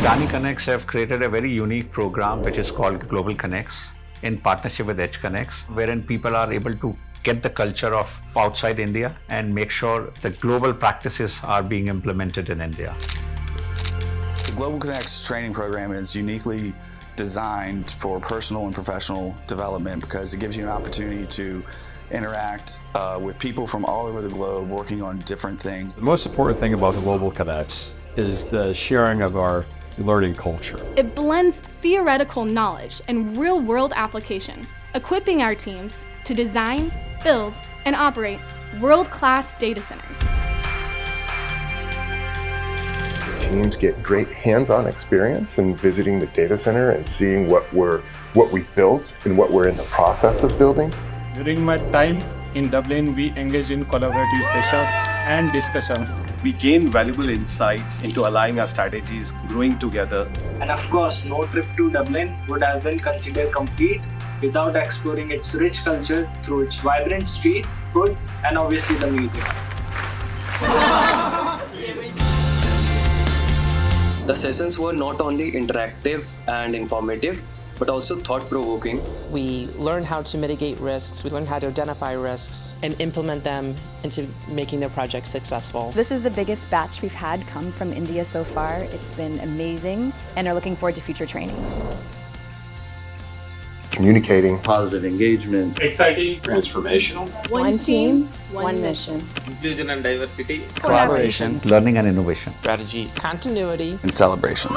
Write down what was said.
AdaniConneX have created a very unique program which is called GlobalConneX in partnership with EdgeConneX, wherein people are able to get the culture of outside India and make sure the global practices are being implemented in India. The GlobalConneX training program is uniquely designed for personal and professional development because it gives you an opportunity to interact with people from all over the globe working on different things. The most important thing about the GlobalConneX is the sharing of our learning culture. It blends theoretical knowledge and real-world application, equipping our teams to design, build, and operate world-class data centers. Teams get great hands-on experience in visiting the data center and seeing what we've built and what we're in the process of building. During my time in Dublin, we engaged in collaborative sessions and discussions. We gained valuable insights into aligning our strategies, growing together. And of course, no trip to Dublin would have been considered complete without exploring its rich culture through its vibrant street, food, and obviously the music. The sessions were not only interactive and informative, but also thought-provoking. We learned how to mitigate risks, we learned how to identify risks and implement them into making their projects successful. This is the biggest batch we've had come from India so far. It's been amazing and are looking forward to future trainings. Communicating. Positive engagement. Exciting. Transformational. One team, one mission. Inclusion and diversity. Collaboration. Learning and innovation. Strategy. Continuity. And celebration.